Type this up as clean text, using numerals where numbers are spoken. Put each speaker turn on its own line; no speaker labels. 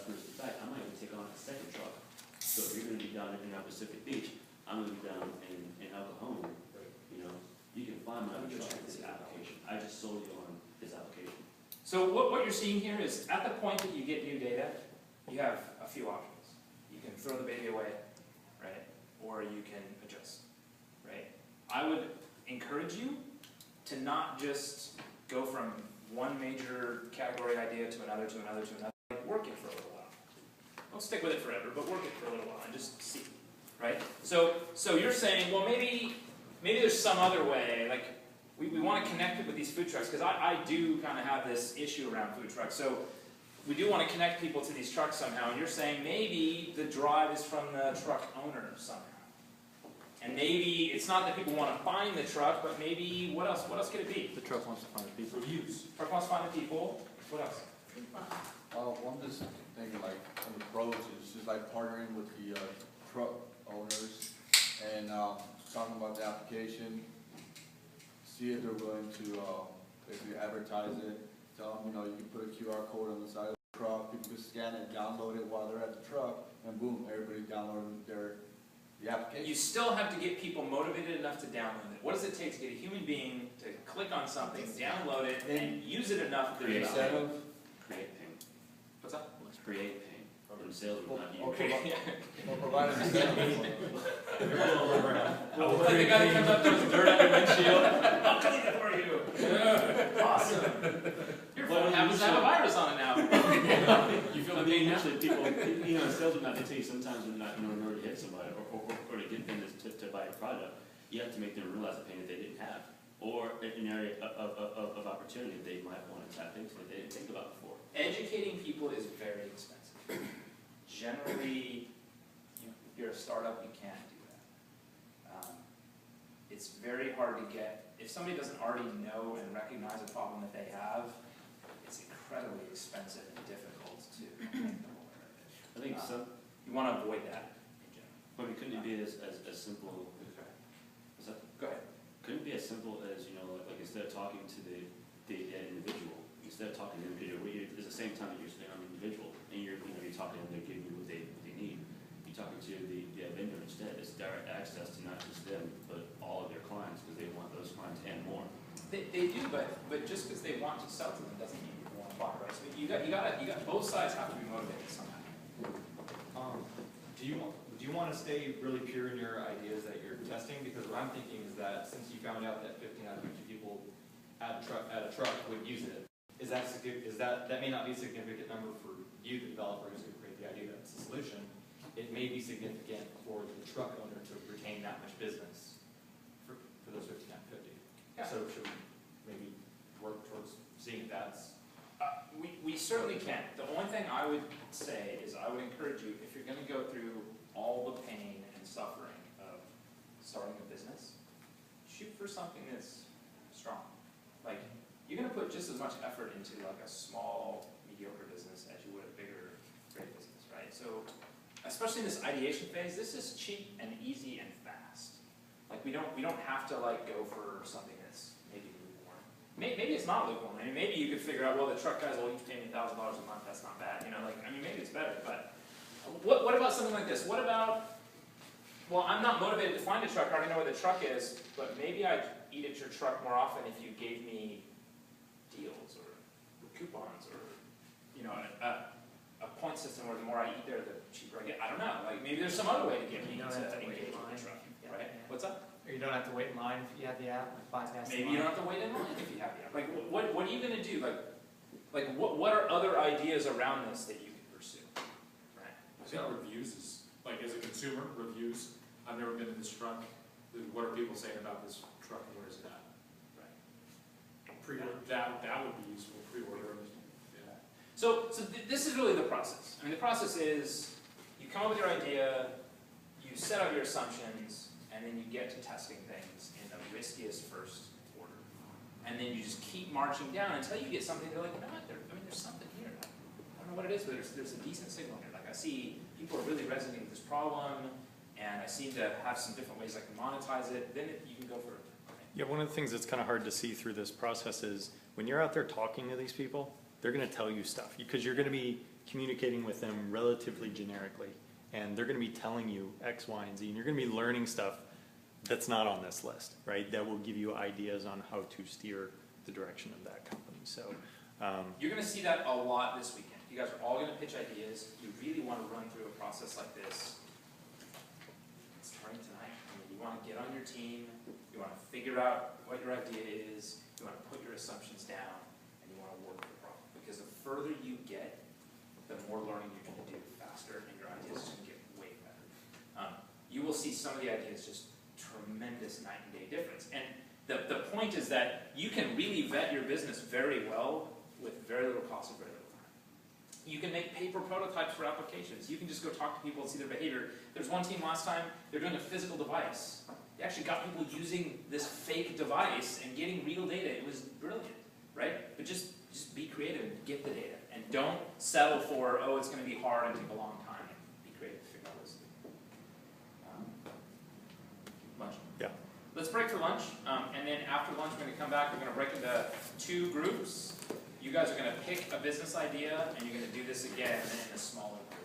customers in fact, I might even take on a second truck. So if you're gonna be down in our Pacific Beach, I'm gonna be down in El Cajon, you know, you can find my truck in this application. I just sold you on this application.
So what you're seeing here is, at the point that you get new data, you have a few options. You can throw the baby away, right? Or you can adjust, right? I would encourage you to not just go from one major category idea to another, to another, to another. Like, work it for a little while. Don't stick with it forever, but work it for a little while and just see, right? So you're saying, well, maybe there's some other way, like, we want to connect it with these food trucks, because I do kind of have this issue around food trucks. So we do want to connect people to these trucks somehow, and you're saying maybe the drive is from the truck owner somehow. And maybe it's not that people want to find the truck, but maybe, what else could it be?
The truck wants to find the people.
Reviews.
Truck wants to find the people. What else?
I'm just thinking like on the pros, it's just like partnering with the truck owners and talking about the application, see if they're willing to basically advertise it, tell them, you know, you can put a QR code on the side of the truck, people can scan it, download it while they're at the truck, and boom, everybody's downloading the application.
You still have to get people motivated enough to download it. What does it take to get a human being to click on something, download it, and use it enough that
Create
it's
incentive.
Create pain.
What's that?
Let's create pain. From sales, not you.
Or provide an incentive.
Like the guy that comes up, throws dirt on your windshield. I'll clean it for you. Awesome. Your phone happens to have a virus on it now.
You feel the pain naturally. People, you know, sales not, they tell you sometimes when not, you know, in order to hit somebody or to get them to buy a product, you have to make them realize the pain that they didn't have, or an area of opportunity they might want to tap into that they didn't think about before.
Educating people is very expensive. Generally, if you're a startup, you can't do that. It's very hard to get, if somebody doesn't already know and recognize a problem that they have, it's incredibly expensive and difficult to make them aware of it.
I think
You want to avoid that in general.
but couldn't it be as simple? What's that?
Go ahead.
Couldn't it be as simple as, you know, like instead of talking to the individual, instead of talking to the individual, it's the same time that you're spending on the individual, and you're talking to them, they're giving you what they need. You're talking to the vendor instead. It's direct access to not just them, but all of their clients, because they want those clients and more.
They do, but just because they want to sell to them doesn't mean people want to buy, right? So you got both sides have to be motivated somehow.
Do you want to stay really pure in your ideas that you're testing? Because what I'm thinking is that since you found out that 15 out of 50 people at a truck would use it, that may not be a significant number for you, the developer who's going to create the idea that's the solution. It may be significant for the truck owner to retain that much business for those 15 out of 50.
Yeah.
So should we maybe work towards seeing if that's...
We certainly can. The only thing I would say is I would encourage you, if you're going to go through all the pain and suffering of starting a business, shoot for something that's strong. Like, you're going to put just as much effort into like a small, mediocre business as you would a bigger, great business, right? So, especially in this ideation phase, this is cheap and easy and fast. Like, we don't have to like go for something that's maybe lukewarm. Maybe it's not lukewarm. I mean, maybe you could figure out, well, the truck guys will each pay me $1,000 a month. That's not bad. You know, like, I mean, maybe it's better. But what about something like this? What about, well, I'm not motivated to find a truck. I already know where the truck is. But maybe I'd eat at your truck more often if you gave me deals or coupons or, you know, a point system where the more I eat there, the cheaper I get. I don't know. Like, maybe there's some other way to get me to engage with the truck. Right? What's up?
Or you don't have to wait in line if you have the app, bypass the
Maybe
line.
you don't have to wait in line if you have the app. Like, what are you going to do? Like, what are other ideas around this that you can pursue? Right.
I think reviews is, like, as a consumer, reviews. I've never been in this truck. What are people saying about this truck and where is it at?
Right.
Pre-order, that would be useful, pre-order. Yeah.
So this is really the process. I mean, the process is you come up with your idea, you set out your assumptions, and then you get to testing things in the riskiest first order. And then you just keep marching down until you get something they're like, no, there's something here. I don't know what it is, but there's a decent signal here. Like, I see people are really resonating with this problem, and I seem to have some different ways I can monetize it. Then you can go for it.
Yeah, one of the things that's kind of hard to see through this process is when you're out there talking to these people, they're going to tell you stuff because you're going to be communicating with them relatively generically. And they're gonna be telling you X, Y, and Z, and you're gonna be learning stuff that's not on this list, right? That will give you ideas on how to steer the direction of that company, so.
You're gonna see that a lot this weekend. You guys are all gonna pitch ideas. You really wanna run through a process like this. It's starting tonight. I mean, you wanna get on your team, you wanna figure out what your idea is, you wanna put your assumptions down, and you wanna work the problem. Because the further you get, the more learning you're gonna do faster, and your ideas are gonna get way better. You will see some of the ideas just tremendous night and day difference. And the point is that you can really vet your business very well with very little cost and very little time. You can make paper prototypes for applications. You can just go talk to people and see their behavior. There's one team last time, they're doing a physical device. They actually got people using this fake device and getting real data. It was brilliant, right? But just be creative and get the data. And don't settle for, oh, it's going to be hard and take a long time. Be creative, figure out ways to do it. Lunch.
Yeah.
Let's break for lunch, and then after lunch, we're going to come back. We're going to break into 2 groups. You guys are going to pick a business idea, and you're going to do this again in a smaller group.